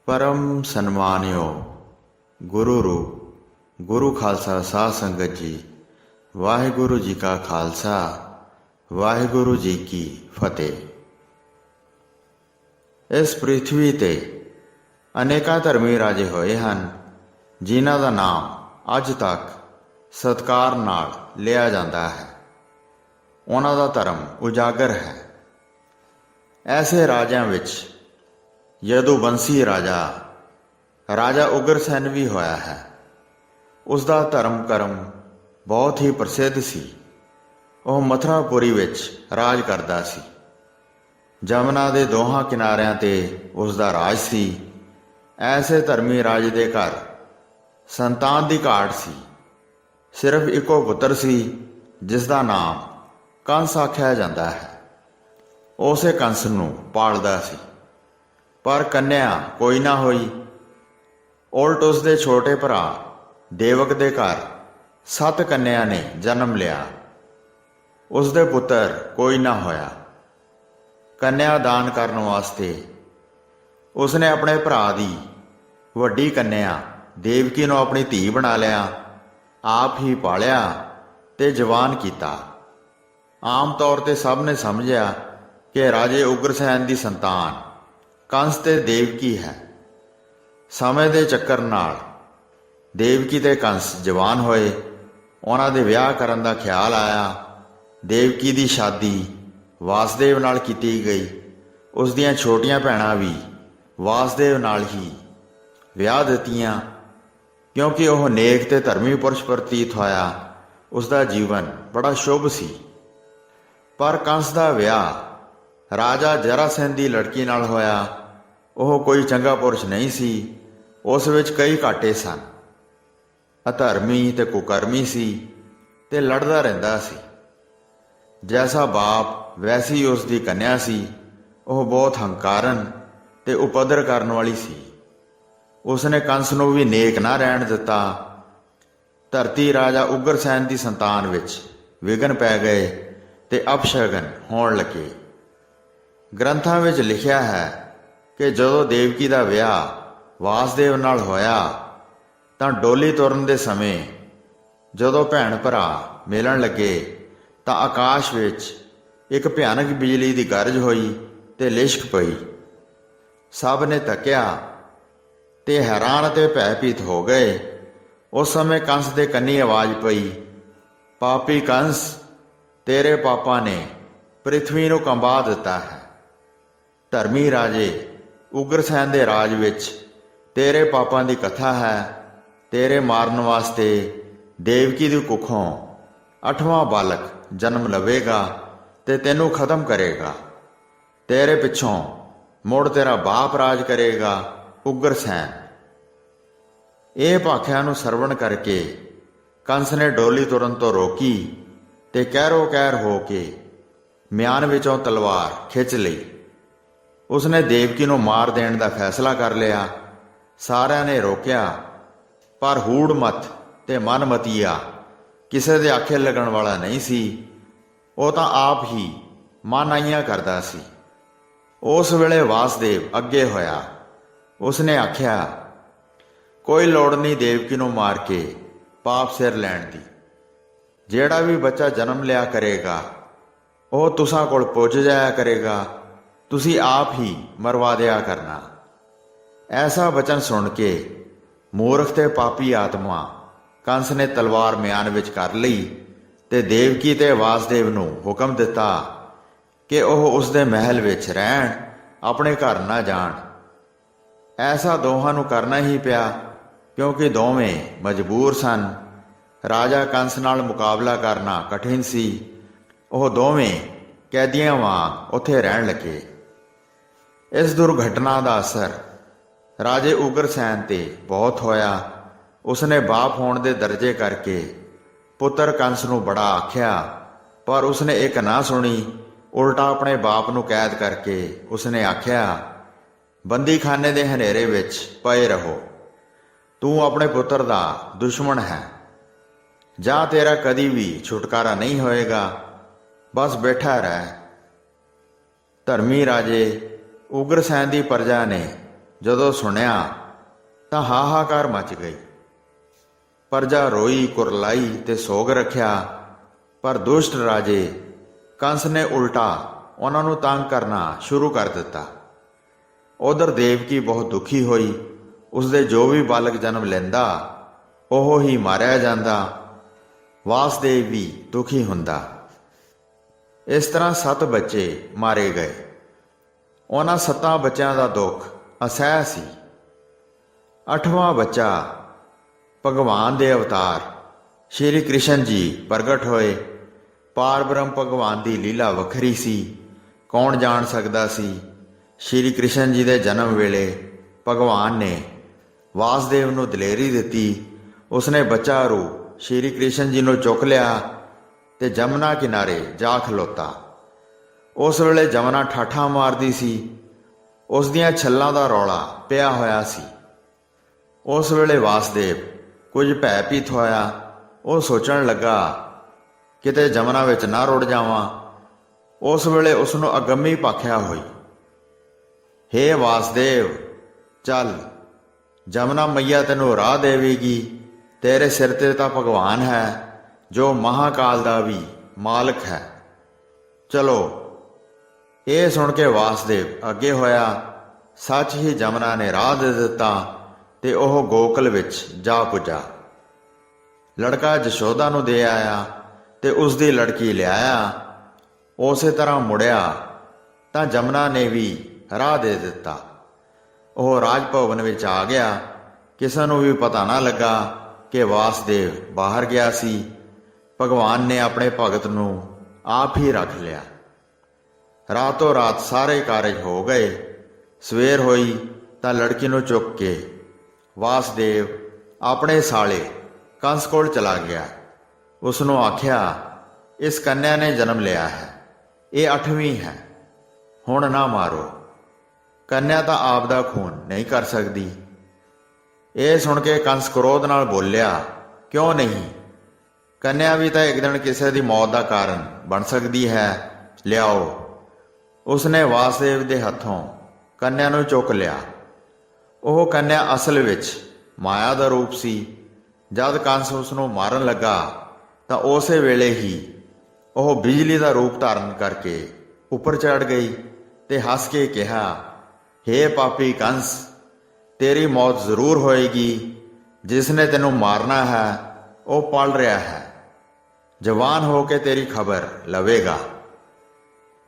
परम सन्मानियो गुरु रूप गुरु खालसा साध संगत जी, वाहिगुरु जी का खालसा वाहिगुरु जी की फतेह। इस पृथ्वी ते अनेका धर्मी राजे होए हैं जिन्हां दा नाम अज तक सत्कार नाल लिया जाता है। उन्हां दा धर्म उजागर है। ऐसे राजिਆਂ विच यदुवंशी राजा राजा उग्रसैन भी होया है। उसका धर्म कर्म बहुत ही प्रसिद्ध सी। वह मथुरापुरी विच राज करदा सी। जमुना दे दोहां किनारियां ते उसका राज सी। ऐसे धर्मी राजे दे घर संतान की घाट सी। सिर्फ इको पुत्र सी जिसका नाम कंस आख्या जाता है। उसे कंस नूं पालदा सी, पर कन्या कोई ना होई। उल्ट उसके छोटे भरा देवक दे घर 7 कन्या ने जन्म लिया। उसके पुत्र कोई ना होया। कन्या दान करने वास्ते उसने अपने भरा दी वड्डी कन्या देवकी नूं अपनी धी बना लिया। आप ही पालिया ते जवान किया। आम तौर पर सब ने समझिया कि राजे उग्रसैन की संतान कंस ते देवकी है। समय के चक्कर नाल देवकी ते कंस जवान होए। उन्हां दे विआह करन दा ख्याल आया। देवकी की शादी वासदेव नाल कीती गई। उसदियां छोटियां भैणां भी वासदेव नाल ही विआह दित्तियां। क्योंकि वह नेक ते धर्मी पुरुष प्रतीत होया, उसका जीवन बड़ा शुभ सी। पर कंस का विआह राजा जरासंध की लड़की नाल होया। वह कोई चंगा पुरुष नहीं सी। उस विच कई घाटे सन। अधर्मी ते कुकर्मी सी ते लड़दा रहिंदा सी। जैसा बाप वैसी ही उसकी कन्या सी। वह बहुत हंकारन ते उपद्र करने वाली सी। उसने कंस नूं भी नेक ना रहन दिता। धरती राजा उग्रसैन की संतान विच विघन पै गए ते अपशगन होण लगे। ग्रंथां विच लिखिया है कि जदों देवकी का विआह वासदेव नाल होया तां डोली तुरन दे समय जदों भैण भरा मिलन लगे तां आकाश विच एक भयानक बिजली की गरज होई ते लिशक पई। सब ने तकिया ते हैरान ते भयभीत हो गए। उस समय कंस दे कन्नी आवाज़ पई, पापी कंस, तेरे पापा ने पृथ्वी नूं कंबा दिता है। धर्मी राजे उग्रसैन दे राज विच तेरे पापां दी कथा है। तेरे मारन वास्ते देवकी दी कुखों 8वां बालक जन्म लवेगा ते तैनूं खत्म करेगा। तेरे पिछों मुड़ तेरा बाप राज करेगा उग्रसैन। ये भाख्या नूं सरवण करके कंस ने डोली तुरन तो रोकी ते कहरो कहर हो के म्यान विचों तलवार खिंच लई। उसने देवकी नूं मार देण दा फैसला कर लिया। सारिਆਂ ने रोकिया, पर हूड़ मत ते मन मतीया किसे दे आखे लगन वाला नहीं सी। वो तां आप ही मन आईयां करदा सी। उस वेले वासदेव अगे होया। उसने आख्या, कोई लोड़ नहीं देवकी नूं मार के पाप सिर लैण दी। जेड़ा भी बच्चा जन्म लिया करेगा वह तुसां कोल पुज जाया करेगा। तुसी आप ही मरवा दिया करना। ऐसा वचन सुन के मूर्ख ते पापी आत्मा कंस ने तलवार म्यान विच कर लई ते देवकी ते वासदेव नूं हुक्म दिता कि वह उसदे महल विच रहण, अपने घर ना जाण। ऐसा दोहां नूं करना ही पिया क्योंकि दोवें मजबूर सन। राजा कंस नाल मुकाबला करना कठिन सी। वह दोवें कैदियां वांग उत्थे रहण लगे। इस दुर्घटना का असर राजे उग्रसैन ते बहुत होया। उसने बाप होने दे दर्जे करके पुत्र कंस नूं बड़ा आख्या, पर उसने एक ना सुनी। उल्टा अपने बाप नूं कैद करके उसने आख्या, बंदी खाने दे हनेरे विच पए रहो। तू अपने पुत्र दा दुश्मन है। जा तेरा कदी भी छुटकारा नहीं होएगा। बस बैठा रह। धर्मी राजे उग्रसैन की प्रजा ने ਜਦੋਂ ਸੁਣਿਆ ਤਾਂ ਹਾਹਾਕਾਰ ਮਚ ਗਈ। ਪ੍ਰਜਾ ਰੋਈ, ਕੁਰਲਾਈ ਤੇ ਸੋਗ ਰੱਖਿਆ, ਪਰ ਦੁਸ਼ਟ ਰਾਜੇ ਕੰਸ ਨੇ ਉਲਟਾ ਉਹਨਾਂ ਨੂੰ ਤੰਗ ਕਰਨਾ ਸ਼ੁਰੂ ਕਰ ਦਿੱਤਾ। ਉਧਰ ਦੇਵਕੀ ਬਹੁਤ ਦੁਖੀ ਹੋਈ। ਉਸਦੇ ਜੋ ਵੀ ਬਾਲਕ ਜਨਮ ਲੈਂਦਾ ਉਹ ਹੀ ਮਾਰਿਆ ਜਾਂਦਾ। ਵਾਸਦੇਵ ਵੀ ਦੁਖੀ ਹੁੰਦਾ। ਇਸ ਤਰ੍ਹਾਂ 7 ਬੱਚੇ ਮਾਰੇ ਗਏ। ਉਹਨਾਂ 7 ਬੱਚਿਆਂ ਦਾ ਦੁੱਖ ਅਸਹਿ ਸੀ। 8ਵਾਂ ਬੱਚਾ ਭਗਵਾਨ ਦੇ ਅਵਤਾਰ ਸ਼੍ਰੀ ਕ੍ਰਿਸ਼ਨ ਜੀ ਪ੍ਰਗਟ ਹੋਏ। ਪਾਰ ਬ੍ਰਹਮ ਭਗਵਾਨ ਦੀ ਲੀਲਾ ਵੱਖਰੀ ਸੀ। ਕੌਣ ਜਾਣ ਸਕਦਾ ਸੀ। ਸ਼੍ਰੀ ਕ੍ਰਿਸ਼ਨ ਜੀ ਦੇ ਜਨਮ ਵੇਲੇ ਭਗਵਾਨ ਨੇ ਵਾਸਦੇਵ ਨੂੰ ਦਲੇਰੀ ਦਿੱਤੀ। ਉਸਨੇ ਬੱਚਾ ਰੂਪ ਸ਼੍ਰੀ ਕ੍ਰਿਸ਼ਨ ਜੀ ਨੂੰ ਚੁੱਕ ਲਿਆ ਤੇ ਜਮਨਾ ਕਿਨਾਰੇ ਜਾ ਖਲੋਤਾ। ਉਸ ਵੇਲੇ ਜਮਨਾ ਠਾਠਾਂ ਮਾਰਦੀ ਸੀ। ਉਸ ਦੀਆਂ ਛੱਲਾਂ ਦਾ ਰੌਲਾ ਪਿਆ ਹੋਇਆ ਸੀ। ਉਸ ਵੇਲੇ ਵਾਸਦੇਵ ਕੁਝ ਭੈਭੀਤ ਹੋਇਆ। ਉਹ ਸੋਚਣ ਲੱਗਾ ਕਿਤੇ ਜਮਨਾ ਵਿੱਚ ਨਾ ਰੁੜ ਜਾਵਾਂ। ਉਸ ਵੇਲੇ ਉਸ ਨੂੰ ਅਗੰਮੀ ਭਾਖਿਆ ਹੋਈ। ਹੇ ਵਾਸਦੇਵ, ਚੱਲ, ਜਮਨਾ ਮਈਆ ਤੈਨੂੰ ਰਾਹ ਦੇਵੇਗੀ। ਤੇਰੇ ਸਿਰ ਤੇ ਤਾਂ ਭਗਵਾਨ ਹੈ ਜੋ ਮਹਾਕਾਲ ਦਾ ਵੀ ਮਾਲਕ ਹੈ। ਚਲੋ। ਇਹ ਸੁਣ ਕੇ ਵਾਸਦੇਵ ਅੱਗੇ ਹੋਇਆ। ਸੱਚ ਹੀ ਜਮਨਾ ਨੇ ਰਾਹ ਦੇ ਦਿੱਤਾ ਤੇ ਉਹ ਗੋਕਲ ਵਿੱਚ ਜਾ ਪੁੱਜਾ। ਲੜਕਾ ਜਸ਼ੋਦਾ ਨੂੰ ਦੇ ਆਇਆ ਤੇ ਉਸ ਦੀ ਲੜਕੀ ਲਿਆਇਆ। ਉਸੇ ਤਰ੍ਹਾਂ ਮੁੜਿਆ ਤਾਂ ਜਮਨਾ ਨੇ ਵੀ ਰਾਹ ਦੇ ਦਿੱਤਾ। ਉਹ ਰਾਜ ਭਵਨ ਵਿੱਚ ਆ ਗਿਆ। ਕਿਸੇ ਨੂੰ ਵੀ ਪਤਾ ਨਾ ਲੱਗਾ ਕਿ ਵਾਸਦੇਵ ਬਾਹਰ ਗਿਆ ਸੀ। ਭਗਵਾਨ ਨੇ ਆਪਣੇ ਭਗਤ ਨੂੰ ਆਪ ਹੀ ਰੱਖ ਲਿਆ। ਰਾਤੋਂ ਰਾਤ ਸਾਰੇ ਕਾਰਜ ਹੋ ਗਏ। ਸਵੇਰ ਹੋਈ ਤਾਂ ਲੜਕੀ ਨੂੰ ਚੁੱਕ ਕੇ ਵਾਸਦੇਵ ਆਪਣੇ ਸਾਲੇ ਕੰਸ ਕੋਲ ਚਲਾ ਗਿਆ। ਉਸ ਨੂੰ ਆਖਿਆ, ਇਸ ਕੰਨਿਆ ਨੇ ਜਨਮ ਲਿਆ ਹੈ। ਇਹ 8ਵੀਂ ਹੈ। ਹੁਣ ਨਾ ਮਾਰੋ। ਕੰਨਿਆ ਤਾਂ ਆਪ ਦਾ ਖੂਨ ਨਹੀਂ ਕਰ ਸਕਦੀ। ਇਹ ਸੁਣ ਕੇ ਕੰਸ ਕ੍ਰੋਧ ਨਾਲ ਬੋਲਿਆ, ਕਿਉਂ ਨਹੀਂ? ਕੰਨਿਆ ਵੀ ਤਾਂ ਇੱਕ ਦਿਨ ਕਿਸੇ ਦੀ ਮੌਤ ਦਾ ਕਾਰਨ ਬਣ ਸਕਦੀ ਹੈ। ਲਿਆਓ। ਉਸਨੇ ਵਾਸਦੇਵ ਦੇ ਹੱਥੋਂ ਕੰਨਿਆ ਨੂੰ ਚੁੱਕ ਲਿਆ। ਉਹ ਕੰਨਿਆ ਅਸਲ ਵਿੱਚ ਮਾਇਆ ਦਾ ਰੂਪ ਸੀ। ਜਦ ਕੰਸ ਉਸ ਨੂੰ ਮਾਰਨ ਲੱਗਾ ਤਾਂ ਉਸੇ ਵੇਲੇ ਹੀ ਉਹ ਬਿਜਲੀ ਦਾ ਰੂਪ ਧਾਰਨ ਕਰਕੇ ਉੱਪਰ ਚੜ੍ਹ ਗਈ ਤੇ ਹੱਸ ਕੇ ਕਿਹਾ, ਹੇ ਪਾਪੀ ਕੰਸ, ਤੇਰੀ ਮੌਤ ਜ਼ਰੂਰ ਹੋਏਗੀ। ਜਿਸ ਨੇ ਤੈਨੂੰ ਮਾਰਨਾ ਹੈ ਉਹ ਪਲ ਰਿਹਾ ਹੈ। ਜਵਾਨ ਹੋ ਕੇ ਤੇਰੀ ਖਬਰ ਲਵੇਗਾ।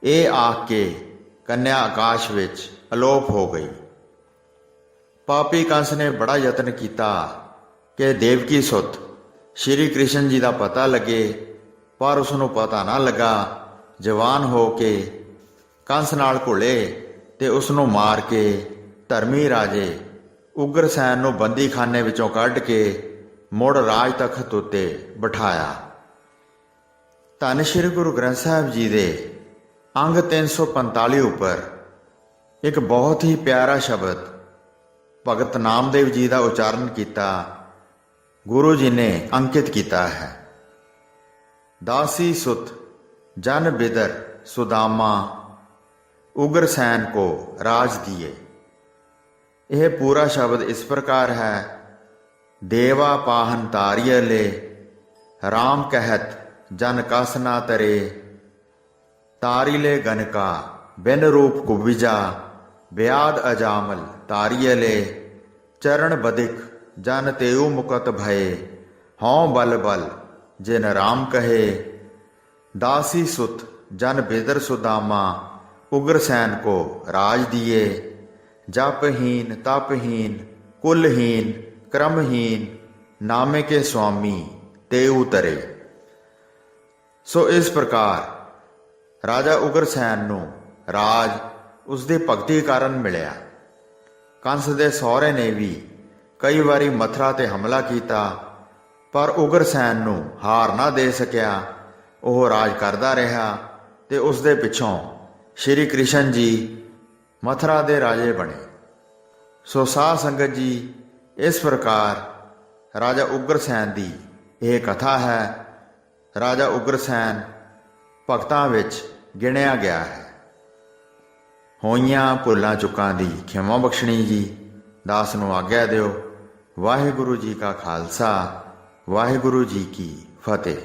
ਇਹ ਆਖ ਕੇ ਕੰਨਿਆ ਆਕਾਸ਼ ਵਿੱਚ ਅਲੋਪ ਹੋ ਗਈ। ਪਾਪੀ ਕੰਸ ਨੇ ਬੜਾ ਯਤਨ ਕੀਤਾ ਕਿ ਦੇਵਕੀ ਸੁੱਤ ਸ਼੍ਰੀ ਕ੍ਰਿਸ਼ਨ ਜੀ ਦਾ ਪਤਾ ਲੱਗੇ, ਪਰ ਉਸ ਨੂੰ ਪਤਾ ਨਾ ਲੱਗਾ। ਜਵਾਨ ਹੋ ਕੇ ਕੰਸ ਨਾਲ ਘੁਲੇ ਤੇ ਉਸ ਨੂੰ ਮਾਰ ਕੇ ਧਰਮੀ ਰਾਜੇ ਉਗਰਸੈਨ ਨੂੰ ਬੰਦੀਖਾਨੇ ਵਿੱਚੋਂ ਕੱਢ ਕੇ ਮੁੜ ਰਾਜ ਤਖਤ ਉੱਤੇ ਬਿਠਾਇਆ। ਧੰਨ ਸ਼੍ਰੀ ਗੁਰੂ ਗ੍ਰੰਥ ਸਾਹਿਬ ਜੀ ਦੇ ਅੰਗ 345 ਉੱਪਰ ਇੱਕ ਬਹੁਤ ਹੀ ਪਿਆਰਾ ਸ਼ਬਦ ਭਗਤ ਨਾਮਦੇਵ ਜੀ ਦਾ ਉਚਾਰਨ ਕੀਤਾ ਗੁਰੂ ਜੀ ਨੇ ਅੰਕਿਤ ਕੀਤਾ ਹੈ। ਦਾਸੀ ਸੁਤ ਜਨ ਬਿਦਰ ਸੁਦਾਮਾ ਉਗਰਸੈਨ ਕੋ ਰਾਜ ਦੀਏ। ਇਹ ਪੂਰਾ ਸ਼ਬਦ ਇਸ ਪ੍ਰਕਾਰ ਹੈ। ਦੇਵਾ ਪਾਹਨ ਤਾਰੀਏ ਲੈ ਰਾਮ ਕਹਿਤ ਜਨ ਕਸ ਨਾ ਤਰੇ। ਤਾਰੀ ਲੈ ਗਨਕਾ ਬਿਨ ਰੂਪ ਕੁਬਿਜਾ ਬਿਆਦ ਅਜਾਮਲ ਤਾਰੀਏ ਲੈ। ਚਰਨ ਬਦਿਕ ਜਨ तेऊ मुकत भये हों बल बल जिन राम कहे। दासी सुत जन बिदर सुदामा उग्रसैन को राज दिए। जपहीन तपहीन कुलहीन क्रमहीन नामे के स्वामी तेऊ तरे। सो इस प्रकार राजा उग्रसैन ਨੂੰ ਰਾਜ ਉਸਦੀ ਭਗਤੀ ਕਾਰਨ ਮਿਲਿਆ। ਕੰਸ ਦੇ ਸਹੁਰੇ ਨੇ ਵੀ ਕਈ ਵਾਰੀ ਮਥੁਰਾ ਤੇ ਹਮਲਾ ਕੀਤਾ, ਪਰ ਉਗਰਸੈਨ ਨੂੰ ਹਾਰ ਨਾ ਦੇ ਸਕਿਆ। ਉਹ ਰਾਜ ਕਰਦਾ ਰਿਹਾ ਤੇ ਉਸ ਦੇ ਪਿੱਛੋਂ ਸ਼੍ਰੀ ਕ੍ਰਿਸ਼ਨ ਜੀ ਮਥੁਰਾ ਦੇ ਰਾਜੇ ਬਣੇ। ਸੋ ਸਾਧ ਸੰਗਤ ਜੀ, ਇਸ ਪ੍ਰਕਾਰ ਰਾਜਾ ਉਗਰਸੈਨ ਦੀ ਇਹ ਕਥਾ ਹੈ। ਰਾਜਾ ਉਗਰਸੈਨ ਭਗਤਾਂ ਵਿੱਚ ਗਿਣਿਆ ਗਿਆ ਹੈ। ਹੋਈਆਂ ਭੁੱਲਾਂ ਚੁੱਕਾਂ ਦੀ ਖਿਮਾ ਬਖਸ਼ਣੀ ਜੀ। ਦਾਸ ਨੂੰ ਆਗਿਆ ਦਿਓ। ਵਾਹਿਗੁਰੂ ਜੀ ਕਾ ਖਾਲਸਾ, ਵਾਹਿਗੁਰੂ ਜੀ ਕੀ ਫਤਿਹ।